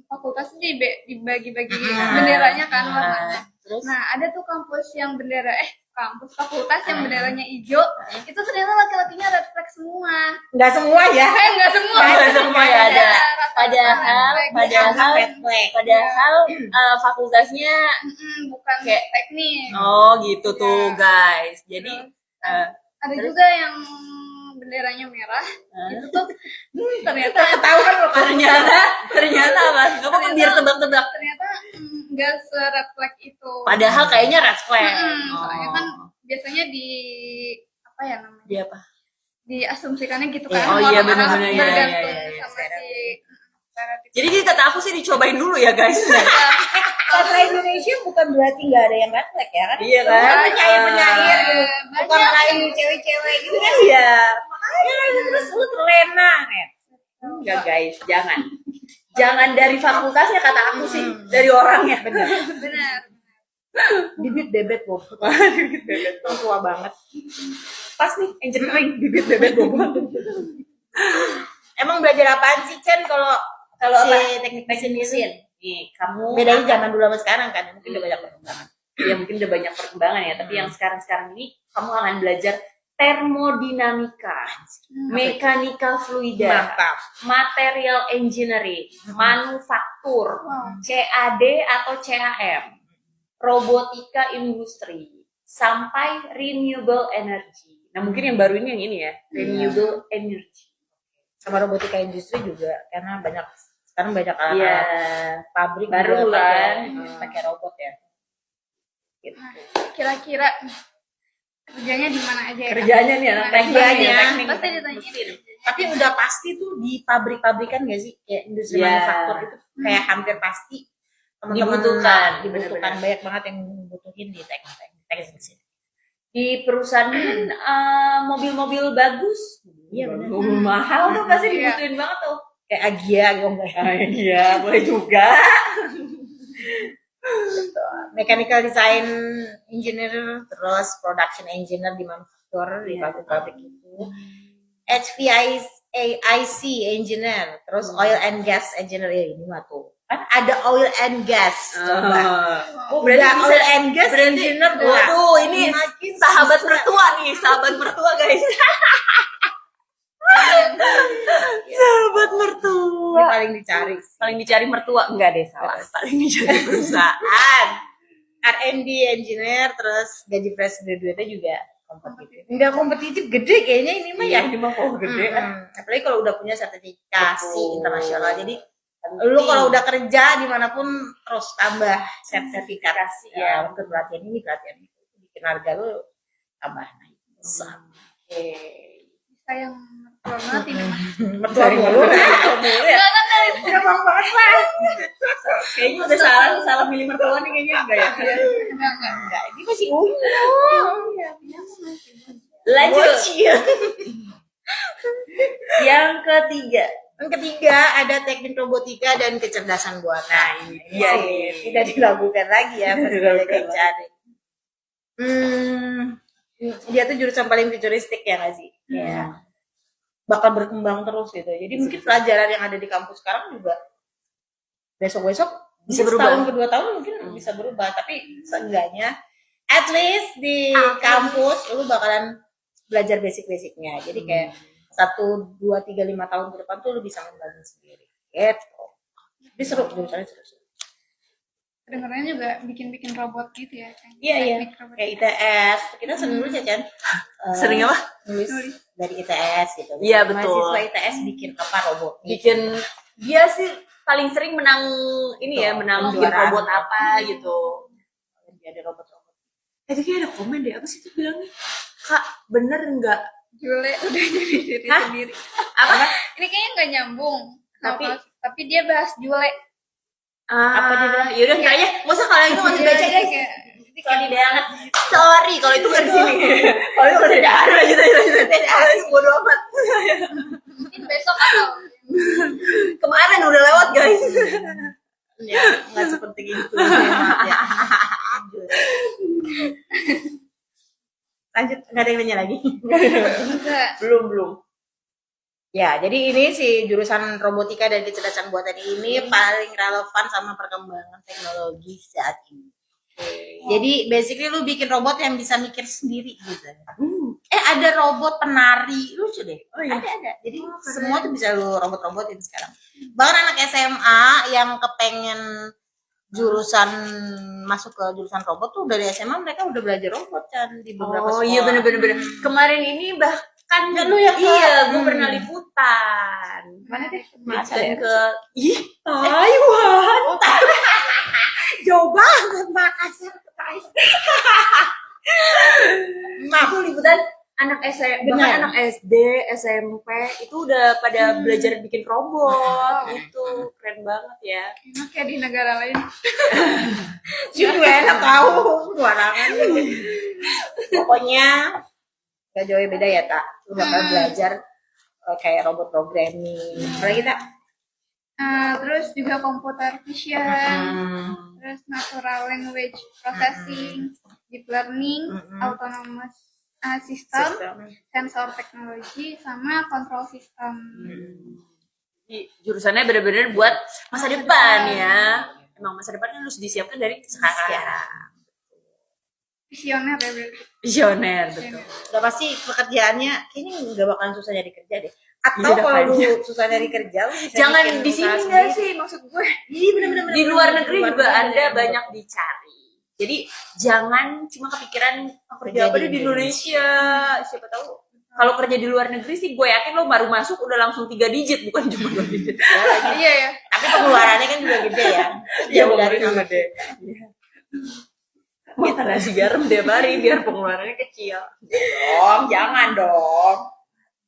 fakultas dibagi-bagi benderanya kan warnanya. Terus? Nah, ada tuh kampus yang kampus fakultas yang benderanya hijau, itu ternyata laki-lakinya red flag semua. Nggak semua ya. Enggak semua. Nggak semua ya, ada. Padahal Padahal fakultasnya bukan kayak teknik. oh gitu tuh guys. Jadi Ada juga yang benderanya merah. Itu tuh ternyata Ketahuan loh kan. ternyata apa? Nggak apa-apa biar tebak-tebak. ternyata enggak se-red flag itu. Padahal kayaknya red flag. Soalnya kan biasanya apa ya namanya? Dia apa? Diasumsikannya gitu Iya. kan. Oh iya, Orang-orang benar-benar, iya, bergantung iya, iya, sama si stereotip. Jadi kata aku sih dicobain dulu ya guys. Karena Indonesia bukan berarti nggak ada yang red flag ya kan? Iya kan? Semua penyair-penyair gitu. Banyak. Bukan kain cewek-cewek gitu kan? Iya. Makanya terus lu terlena ya. Enggak guys, jangan dari fakultasnya kata aku sih, dari orangnya. Benar. Benar. Bibit bebet Bob. Itu tua banget. Pas nih engineering bibit bebet bobot. Emang belajar apaan sih Chen kalau Kalau si teknik mesin? Nih, kamu Bedanya zaman dulu sama sekarang kan, mungkin udah banyak perkembangan. ya mungkin udah banyak perkembangan ya, tapi yang sekarang ini kamu akan belajar termodinamika, mechanical fluida, Mantap. material engineering, manufaktur, Wow. CAD atau CAM, robotika industri, sampai renewable energy. Nah mungkin yang baru ini yang ini ya, renewable energy. Sama robotika industri juga karena sekarang banyak Iya. pabrik Baru juga kan. pakai robot ya. Gitu. Nah, kira-kira kerjanya di mana aja ya? Kerjanya nih anak teknik, Kerjanya. teknik Pasti ditanyain. mesin. Tapi udah pasti tuh di pabrik-pabrikan gak sih kayak industri Iya. manufaktur itu kayak hampir pasti teman-teman Dibutuhkan, dibutuhkan benar-benar. banyak banget yang butuhin di teknik mesin. Di perusahaan mobil-mobil bagus, Iya, benar. mobil mahal tuh pasti Iya. dibutuhin banget tuh. Kayak Agia gitu enggak. Iya, boleh juga. Mechanical design engineer, terus production engineer di manufaktur di Iya. pabrik-pabrik itu. HVAC engineer, terus oil and gas engineer. Ya, ini mah tuh. Kan ada oil and gas. Coba. Oh, berarti Udah bisa oil and gas berarti engineer gua. waduh, ini Makin sahabat susah. mertua nih, sahabat mertua guys. Sahabat Ini mertua. paling dicari. Paling dicari mertua enggak deh, salah. Paling dicari perusahaan. R&D engineer, terus gaji fresh graduate juga kompetitif. Enggak kompetitif, gede kayaknya ini mah ya. Ini mah kok gede. Apalagi kalau udah punya sertifikasi Betul. internasional. Jadi Penting. lu kalau udah kerja dimanapun terus tambah sertifikasi Ya. ya untuk pelatihan ini pelatihan itu bikin harga lu tambah naik. Oke. Bisa yang mertua banget ini mah. Mertua mulu. ya. Enggak kan dari Gampang banget lah. Kayaknya udah salah milih mertua nih kayaknya enggak ya. enggak. Enggak, ini masih unyu. Lanjut. Bocil. Yang ketiga. Yang ketiga ada teknik robotika dan kecerdasan buatan. Ini iya, sih iya. tidak dilakukan lagi ya pas Dilakukan kita cari. Dia tuh jurusan paling futuristik ya nggak sih? Ya. Bakal berkembang terus gitu. Jadi mungkin pelajaran yang ada di kampus sekarang juga besok-besok Bisa mungkin berubah. setahun kedua tahun mungkin bisa berubah. Tapi seenggaknya at least di kampus lu bakalan belajar basic-basicnya. Jadi kayak 1, 2, 3, 5 tahun ke depan tuh lu bisa ngembangin sendiri. Gitu. Tapi seru jurusannya seru. Kedengarannya juga bikin-bikin robot gitu ya. Kan? Iya iya. Teknik robot. Kayak ITS. Kita sering nulis ya Chan. Sering apa? Nulis dari ITS gitu. Iya, betul. Mahasiswa ITS bikin apa robot? Bikin dia sih paling sering menang ini ya, Betul. menang bikin Kejuaraan. robot apa gitu. Jadi robot-robot. Tadi kayak ada komen deh, apa sih tuh bilangnya? Kak, bener enggak? Jule udah jadi diri Hah? sendiri. Apa? Ini kayaknya nggak nyambung. Tapi- Tapi dia bahas Jule. Apa dia bilang? Yaudah, kayaknya masa kalian itu masih baca Iya, guys? kayak- Sorry banget. Sorry kalau itu nggak di sini. Kalau itu nggak ada. Lanjut. Bodo amat. Mungkin besok atau Kemarin udah lewat guys. Ya, nggak seperti itu. Maaf ya. Lanjut, nggak ada yang nanya lagi. Enggak. Belum. Ya, jadi ini si jurusan robotika dan kecerdasan buatan ini paling relevan sama perkembangan teknologi saat ini. Jadi basically lu bikin robot yang bisa mikir sendiri gitu. Ada robot penari, lucu deh. Oh, iya. Ada. Jadi semua tuh bisa lu robot-robotin sekarang. Bahkan anak SMA yang kepengen jurusan masuk ke jurusan robot tuh dari SMA mereka udah belajar robot kan di beberapa sekolah. Oh iya bener. Kemarin ini bahkan Ya, lu yang gue pernah liputan. Mana deh? Masa ke Taiwan. Jauh banget Makassar ke Taiwan. Aku liputan anak Benar. bahkan anak SD, SMP itu udah pada belajar bikin robot gitu. Keren banget ya. Enak ya di negara lain. Juga enak tahu warangan. Pokoknya gak jauh beda ya tak. Lu bakal belajar kayak robot programming. Apalagi tak? Terus juga computer vision, terus natural language processing, deep learning, autonomous system, sensor technology, sama control system. Jadi, jurusannya bener-bener buat masa depan ya. Emang masa depan harus disiapkan dari sekarang. Visioner ya berarti. Visioner betul. Udah pasti pekerjaannya kayaknya nggak bakalan susah nyari kerja deh. Atau Iya, kalau lu makanya. susah nyari kerja, lu bisa Jangan bikin di sini usaha nggak sendiri. sih maksud gue. Iya bener-bener. Di luar negeri Luar juga negeri ada ada. banyak dicari. Jadi jangan cuma kepikiran kerja apa deh di Indonesia. Siapa tahu kalau kerja di luar negeri sih gue yakin lo baru masuk udah langsung 3 digit bukan cuma 2 digit. Iya ya. Tapi pengeluarannya kan juga gede ya. Iya, dari pengeluarannya gede. Makan nasi garam tiap hari biar pengeluarannya kecil. jangan dong.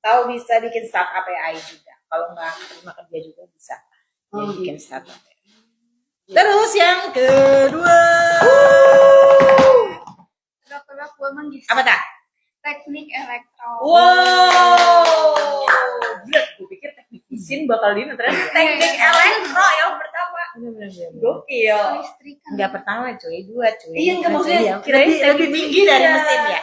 Tahu bisa bikin startup AI juga. Kalau nggak terima kerja juga bisa. Jadi bikin startup. Terus yang kedua. Kedok-kedok gue manggis. Apa tak? Teknik elektro. Wow. Berat, gue pikir teknik mesin bakal di ternyata teknik elektro yang pertama. Gokil. Listrikan. Nggak pertama cuy, dua cuy. Iya, nggak maksudnya kirain lebih lebih tinggi dari iya. mesin ya.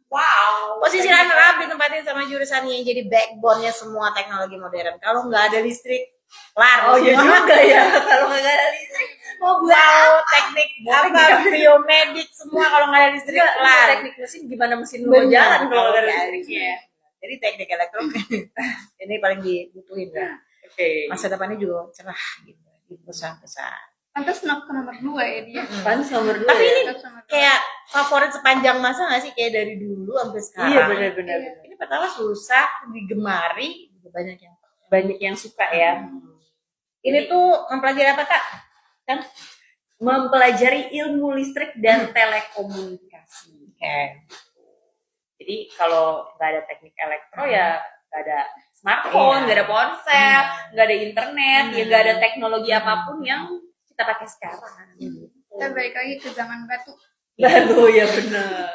Wow. Posisi runner up ditempatin sama jurusan yang jadi backbone-nya semua teknologi modern. Kalau nggak ada listrik, kelar. Oh iya semua. juga ya. Kalau nggak ada listrik, mau buat Mau apa? teknik Boleh apa nggak? biomedik semua kalau nggak ada listrik Enggak, kelar. teknik mesin gimana mesin lu mau Benar. jalan kalau nggak ada Iya, listriknya. iya. Jadi teknik elektro ini paling dibutuhin ya. Oke. Masa depannya juga cerah gitu di perusahaan-perusahaan. Pantas ke nomor 2 ya dia. Pantes nomor 2 Tapi ya. ini Pantas nomor dua. kayak favorit sepanjang masa nggak sih kayak dari dulu sampai sekarang? Iya benar-benar. Ini pertama susah, digemari, juga banyak yang suka ya. Ini tuh mempelajari apa kak? Kan? Mempelajari ilmu listrik dan telekomunikasi. Jadi kalau nggak ada teknik elektro ya nggak ada smartphone, nggak ada ponsel, nggak ada internet, ya nggak ada teknologi apapun yang kita pakai sekarang. Kita balik lagi ke zaman batu. Baru ya benar.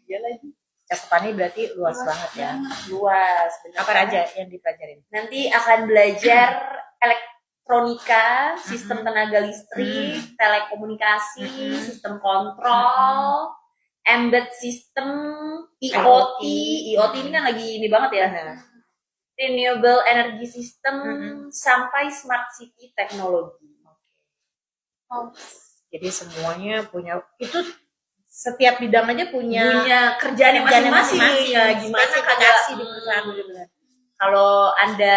Iya lagi. Cakupannya berarti luas banget ya. Luas. Benar. Apa aja yang dipelajarin? Nanti akan belajar elektronika, sistem tenaga listrik, telekomunikasi, sistem kontrol, embed system, IoT. IoT ini kan lagi ini banget ya. Renewable energy system sampai smart city teknologi. Oh. Jadi semuanya punya itu setiap bidang aja punya Kerjaannya masing-masing. Ya, gimana spesifikasi kalau di perusahaan benar-benar. kalau Anda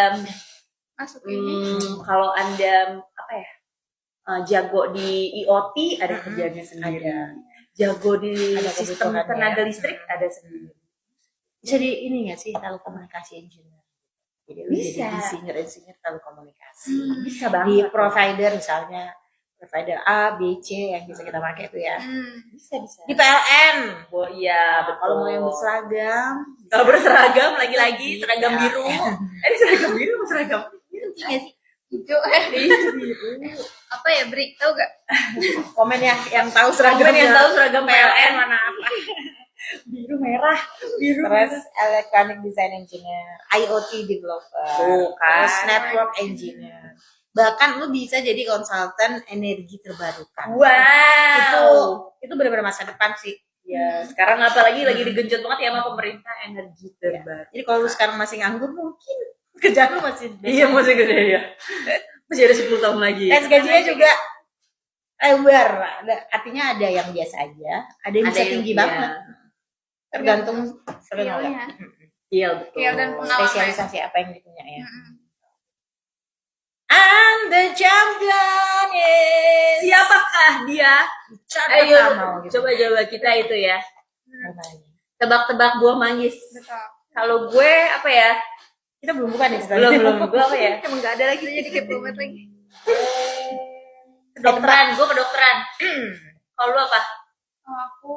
Masuk ini. kalau Anda apa ya? Jago di IoT ada kerjaannya sendiri. Jago di Ada sistem kebutuhannya. tenaga listrik ada sendiri. Bisa di ini nggak sih telekomunikasi engineer? Jadi lu Bisa. jadi insinyur telekomunikasi. Bisa Di banget. provider misalnya provider A, B, C yang bisa kita pakai itu ya. Bisa. Di PLN. Oh iya, betul. Kalau mau yang berseragam, Kalau berseragam lagi-lagi seragam Iya. biru. Ini seragam biru atau seragam biru nggak sih? Hijau. Apa ya, Bri? Tahu gak? Komen yang tahu seragam Komen yang tahu seragam PLN mana apa? biru merah. Biru. Terus electronic design engineer, IoT developer, Tuh, kan. terus network engineer, bahkan lu bisa jadi konsultan energi terbarukan. Wow. Itu benar-benar masa depan sih. Ya, sekarang apalagi lagi digenjot banget ya sama pemerintah energi terbaru. Jadi kalau lu sekarang masih nganggur mungkin kerjaan lu masih Iya, masih gede ya. Masih ada 10 tahun lagi. Dan gajinya juga lebar. Artinya ada yang biasa aja, ada yang bisa tinggi banget. Tergantung skillnya. Iya, betul. Skill dan pengalaman. Spesialisasi apa yang dipunya ya. And the champion is Siapakah dia? Ayo, coba kita itu ya. Tebak-tebak buah manggis. Betul. Kalau gue apa ya? Kita belum buka nih. Belum. Gue apa ya? Emang gak ada lagi. Jadi kayak banget lagi. Kedokteran. Gue kedokteran. Kalau lu apa? Oh, aku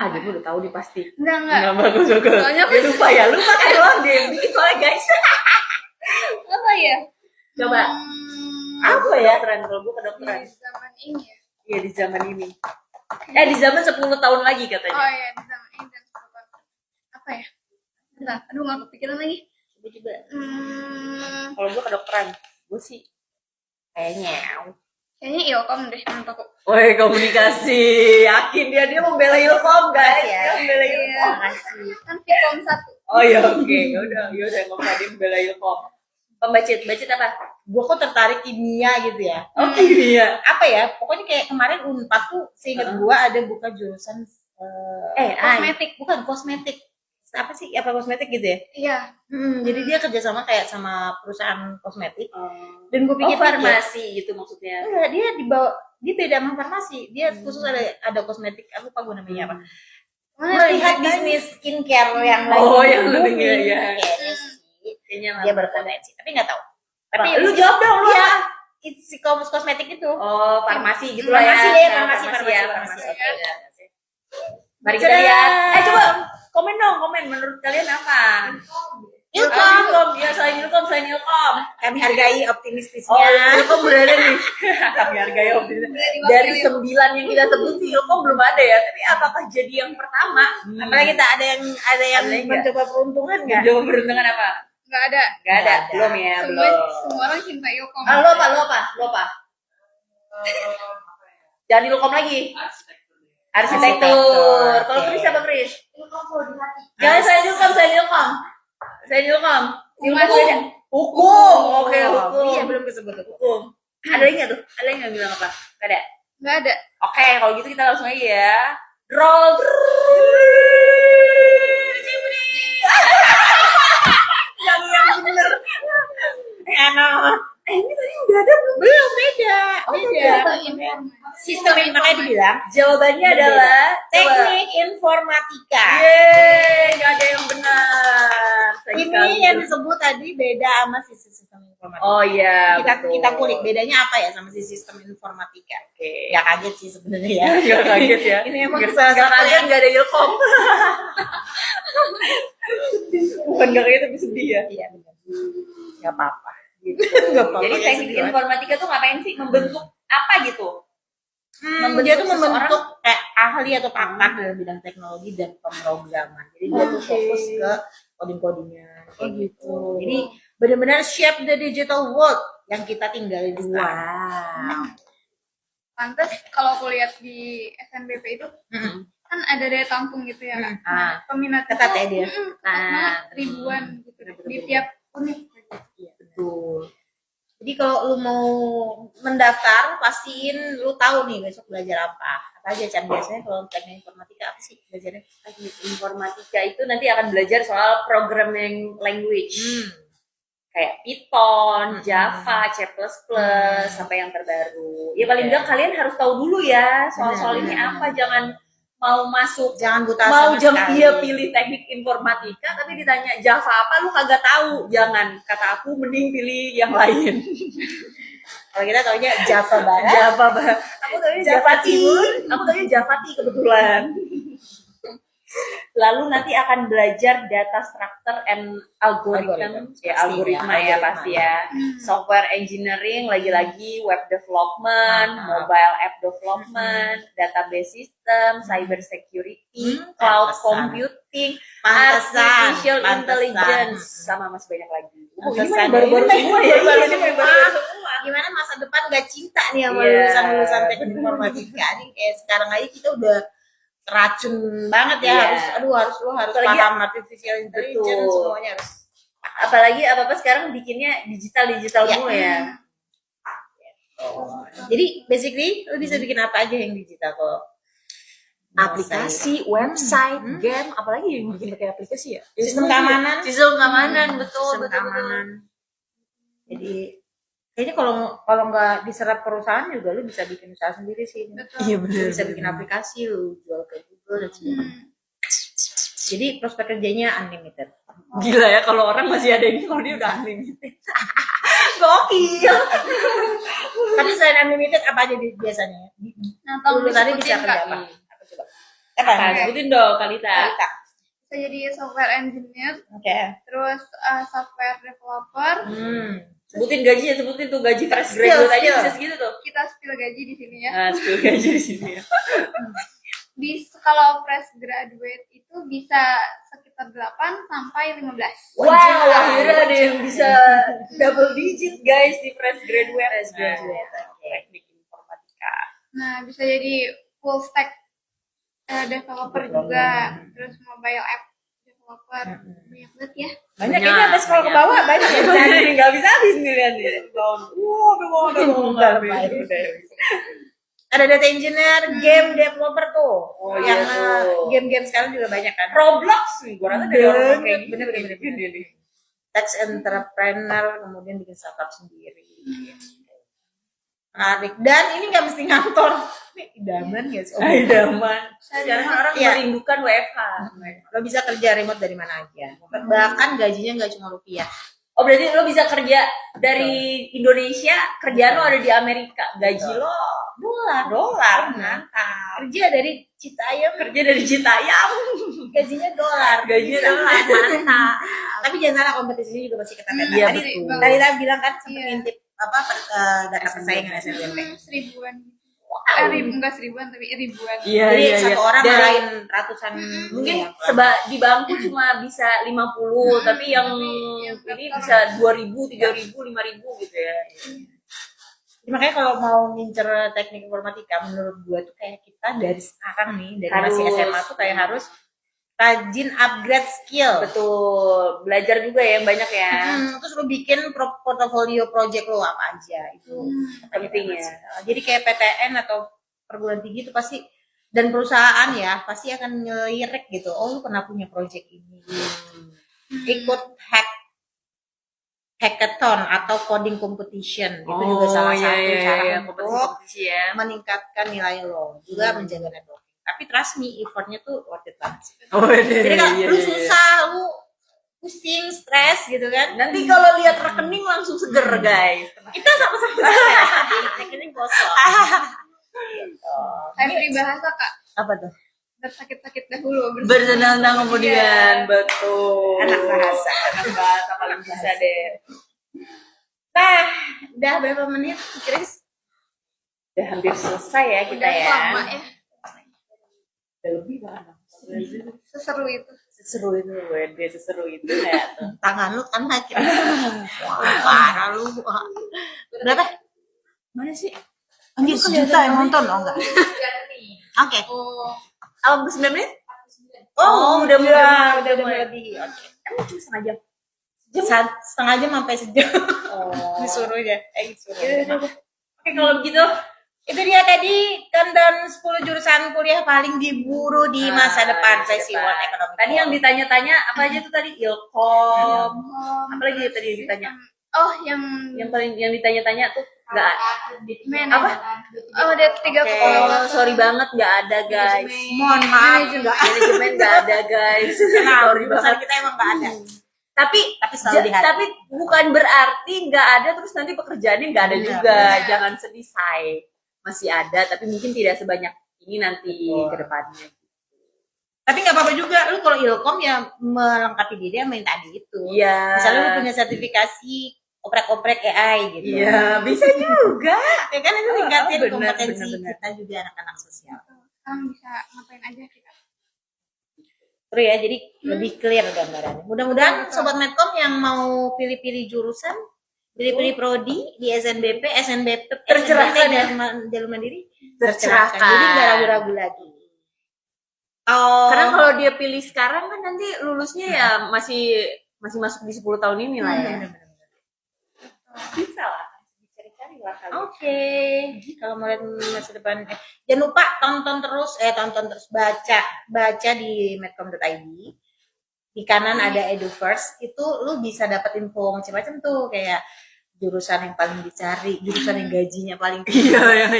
Gue udah tahu nih pasti. enggak. Bagus. Soalnya Dia lupa ya. Lupa kan doang dia bikin soalnya guys. Apa ya? Coba. Apa ya? Kedokteran. Kalau gue kedokteran. Di zaman ini ya. Iya, di zaman ini. Di zaman 10 tahun lagi katanya. Oh iya, di zaman ini dan 10 tahun. Apa ya? Bentar, aduh gak kepikiran lagi. Coba. Hmm, Kalau gue kedokteran, gue sih kayaknya kayaknya Ilkom deh menurut aku. Woi, komunikasi. Yakin dia membela Ilkom, guys. Ya. Dia membela Iya. Ilkom. Kan Vkom 1. Oh iya, oke. Yaudah ngomong tadi membela Ilkom. Pembacit apa? Gue kok tertarik kimia gitu ya. Oh, iya. Apa ya? Pokoknya kayak kemarin Unpad tuh seingat gue ada buka jurusan Kosmetik. bukan kosmetik. Apa sih? Apa kosmetik gitu ya? Iya. Jadi dia kerjasama kayak sama perusahaan kosmetik. Dan gue pikir farmasi gitu maksudnya. enggak, dia beda sama farmasi. Dia khusus ada kosmetik. Aku lupa gue namanya apa. Melihat bisnis skincare yang yang booming. ya. Kayaknya dia berpotensi, tapi nggak tahu. Tapi lu jawab dong, lu ya, si kosmetik itu. Oh, farmasi gitu lah ya. Farmasi. Oke. Mari kita lihat. Coba komen menurut kalian apa? Ilkom. Ya, selain Ilkom. Kami hargai optimistisnya. Oh, Ilkom berada nih. Kami hargai optimistisnya. Dari 9 yang kita sebut sih Ilkom belum ada ya. Tapi apakah jadi yang pertama? Apalagi kita ada yang mencoba peruntungan nggak? Mencoba peruntungan apa? Nggak ada. Nggak ada. Belum ya, belum. Semua orang cinta Ilkom. Lo apa? Jangan Ilkom lagi. Arsitektur. Kalau Chris apa Chris? Jangan saya Ilkom. Hukum. Oke, hukum. Iya, belum kesebut Hukum. Ada lagi nggak tuh? Ada lagi nggak bilang apa? Nggak ada. Nggak ada. Oke, kalau gitu kita langsung aja ya. Roll. yang bener. Enak. Ini tadi udah ada belum? Belum, beda. Sistem yang makanya dibilang Jawabannya adalah teknik informatika. Yeay, nggak ada yang benar. Ini yang disebut tadi beda sama sistem informatika. Oh iya. Kita kulik bedanya apa ya sama sistem informatika. Oke. Nggak kaget sih sebenarnya ya. Nggak kaget ya. Ini emang Nggak salah satu kaget nggak ada Ilkom. Bukan nggak kaget tapi sedih ya. Iya benar. Nggak apa-apa. Gitu. Jadi teknik informatika tuh ngapain sih? Membentuk apa gitu? Dia tuh membentuk kayak ahli atau pakar dalam bidang teknologi dan pemrograman. Jadi dia tuh fokus ke coding-codingnya kayak gitu. Jadi benar-benar shape the digital world yang kita tinggali di sekarang. Pantes kalau aku lihat di SNBP itu kan ada daya tampung gitu ya. Peminat Ketat ya dia. Ribuan gitu di tiap univ. Iya, betul. Jadi kalau lu mau mendaftar, pastiin lu tahu nih besok belajar apa. Apa aja Chan biasanya kalau teknik informatika apa sih belajarnya? Teknik informatika itu nanti akan belajar soal programming language. Kayak Python, Java, C++, sampai yang terbaru. Ya paling enggak kalian harus tahu dulu ya soal-soal ini apa. Jangan mau masuk, jangan buta mau sama jam sekali. dia pilih teknik informatika tapi ditanya Java apa lu kagak tahu. Jangan, kata aku mending pilih yang lain. Kalau kita taunya Java Barat, Java Barat. Aku taunya Java Timur. Aku taunya Java T kebetulan. Lalu nanti akan belajar data structure and algorithm, algoritma ya pasti ya. Software engineering, lagi-lagi web development, mobile app development, database system, cyber security, cloud computing, artificial intelligence, sama masih banyak lagi. Pantesan, Baru-baru semua ya. Gimana masa depan gak cinta nih sama lulusan-lulusan teknik informatika nih, kayak sekarang aja kita udah racun banget ya, harus apalagi, paham artificial intelligence, semuanya harus. Apalagi apa-apa sekarang bikinnya digital semua ya. Jadi basically lo bisa bikin apa aja yang digital kok. Aplikasi, website, game, apalagi yang bikin pakai aplikasi ya? Sistem keamanan, betul. Jadi kayaknya kalau nggak diserap perusahaan juga lu bisa bikin usaha sendiri sih. Iya benar. Bisa bikin aplikasi, lu jual ke Google dan sebagainya. Jadi prospek kerjanya unlimited. Gila ya kalau orang masih ada ini, kalau dia udah unlimited. Gokil. Tapi selain unlimited apa aja biasanya? Nah, tolong Lu tadi bisa disebutin, kerja Kak. apa? Sebutin dong Kalita. Bisa jadi software engineer, Oke. terus software developer. Sebutin gajinya, sebutin tuh gaji fresh graduate aja bisa segitu tuh. Kita spill gaji di sini ya. Nah, spill gaji di sini ya. Kalau fresh graduate itu bisa sekitar 8 sampai 15. Wow, akhirnya ada yang bisa double digit guys di fresh graduate. Teknik informatika. Nah, bisa jadi full stack developer juga, terus mobile app developer. Banyak banget ya. Banyak ini sampai scroll ke bawah banyak ya. Nggak bisa habis nih lihat nih. Ada data engineer, game developer tuh. Yang game-game sekarang juga banyak kan. Roblox nih, gua rasa dari orang kayak gini. Bener. Tax entrepreneur, kemudian bikin startup sendiri. Menarik. Dan ini nggak mesti ngantor. Ini idaman ya sih. Idaman. Sekarang orang merindukan WFH. Lo bisa kerja remote dari mana aja. Bahkan gajinya nggak cuma rupiah. Oh berarti lo bisa kerja dari Indonesia, kerjaan lo ada di Amerika, gaji lo dolar, mantap. Kerja dari Citayam, gajinya dolar, mantap. Tapi jangan salah, kompetisinya juga masih ketat. Iya, Tadi bilang kan sempat ngintip data persaingan SNMPTN. Seribuan. Enggak seribuan tapi ribuan. Jadi satu orang ngalahin ratusan. Mungkin di bangku cuma bisa 50, tapi yang ini bisa 2.000, 3.000, 5.000 gitu ya. Makanya kalau mau ngincer teknik informatika, menurut gue tuh kayak kita dari sekarang nih, dari masih SMA tuh kayak harus rajin upgrade skill. Betul, belajar juga ya banyak ya. Terus lo bikin portofolio project lo apa aja, itu penting ya. Jadi kayak PTN atau perguruan tinggi itu pasti, dan perusahaan ya pasti akan ngelirik gitu. Oh, lu pernah punya project ini. Ikut hackathon atau coding competition, itu juga salah satu cara untuk meningkatkan nilai lo, juga menjaga networking. Tapi trust me, effortnya tuh worth it banget. Jadi kalau lu susah, lu pusing, stres gitu kan, nanti kalau lihat rekening langsung seger guys. Kita sama-sama stres, tapi rekening kosong. Saya peribahasa Kak. Apa tuh? Bersakit-sakit dahulu, bersenang-senang kemudian. Betul. Anak bahasa paling bisa deh. Nah, udah berapa menit, Chris? Udah hampir selesai ya kita udah ya. Lama ya. Udah lebih banget. Seseru itu. Seseru itu ya. Tangan lu kan akhirnya. Parah lu. Berapa? Mana sih? Anjir, 1 juta yang nonton, oh enggak? Oke. Oh, 9 menit? Oh, udah mulai lebih. Oke. Emang cuma setengah jam? Setengah jam sampai sejam. Disuruh ya. Oke, kalau begitu itu dia tadi countdown 10 jurusan kuliah paling diburu di masa depan sesi World Economic. Tadi yang ditanya-tanya apa aja tuh tadi? Ilkom. Apa lagi tadi yang ditanya? Oh, yang ditanya-tanya tuh enggak apa? Oh, ada 3 kepala. Sorry banget enggak ada, guys. Mohon maaf, manajemen enggak ada, guys. Sorry banget, kita emang enggak ada. Tapi bukan berarti enggak ada terus nanti pekerjaannya enggak ada juga. Jangan sedih, say. Masih ada, tapi mungkin tidak sebanyak ini nanti ke depannya. Tapi nggak apa-apa juga, lu kalau ilkom ya melengkapi diri sama yang tadi itu. Iya. Misalnya lu punya sertifikasi oprek-oprek AI gitu. Iya, bisa juga. Ya kan itu tingkatin Benar, kompetensi benar. kita juga anak-anak sosial. Sekarang bisa ngapain aja kita. Terus ya, jadi lebih clear gambarannya. Mudah-mudahan Sobat Medcom yang mau pilih-pilih jurusan, pilih-pilih prodi di SNBP, Tercerahkan ya. Jalur Mandiri, Tercerahkan. Jadi nggak ragu-ragu lagi. Karena kalau dia pilih sekarang kan nanti lulusnya ya masih masuk di 10 tahun ini lah ya. Bisa lah. Cari-cari lah kali. Oke, kalau mau lihat masa depan, jangan lupa tonton terus baca di medcom.id. Di kanan ada Edu First, itu lu bisa dapat info macam-macam tuh, kayak jurusan yang paling dicari, jurusan yang gajinya paling tinggi,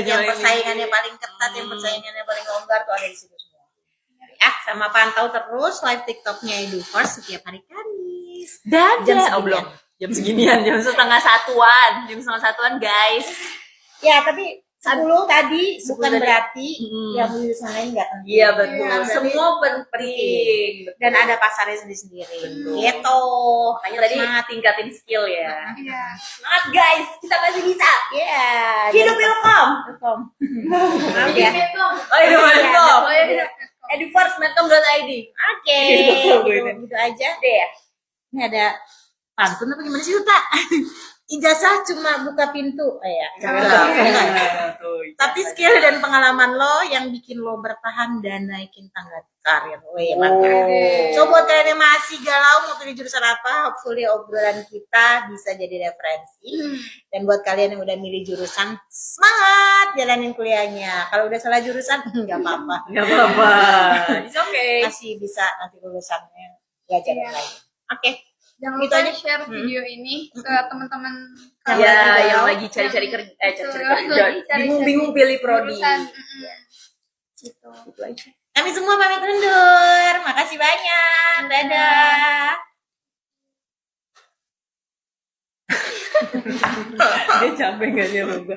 yang persaingannya paling ketat, yang persaingannya paling longgar tuh ada di situ semua. Sama pantau terus live TikToknya Edu First setiap hari Kamis. Dan Jam belum. seginian. Jam setengah satuan guys. Ya, tapi 10 tadi bukan tadi. berarti yang jurusan lain nggak penting. Iya betul. Iya, berarti Semua penting. dan ada pasarnya sendiri-sendiri. Gitu. Makanya tadi tingkatin skill ya. Iya. Semangat guys, kita masih bisa. Iya. Hidup ilkom. Ilkom. Iya. Oh iya, Medcom. Oh iya. Edufirst.medcom.id. Oke. Gitu aja. Deh ya. Ini ada pantun apa gimana sih, Tak? Ijazah cuma buka pintu. Enggak. Tapi skill dan pengalaman lo yang bikin lo bertahan dan naikin tangga karir. Mantap. So buat kalian yang masih galau mau pilih jurusan apa, hopefully obrolan kita bisa jadi referensi. Dan buat kalian yang udah milih jurusan, semangat jalanin kuliahnya. Kalau udah salah jurusan, nggak apa-apa. Nggak apa-apa. It's okay. Masih bisa nanti lulusannya belajar Iya. lagi. Oke. Jangan Gitu lupa aja. share video ini ke teman-teman Ya, yang lagi cari-cari kerja, bingung-bingung pilih prodi. jurusan. Gitu aja. Kami semua pamit undur. Makasih banyak. Dadah. Dia capek nggak sih sama gue?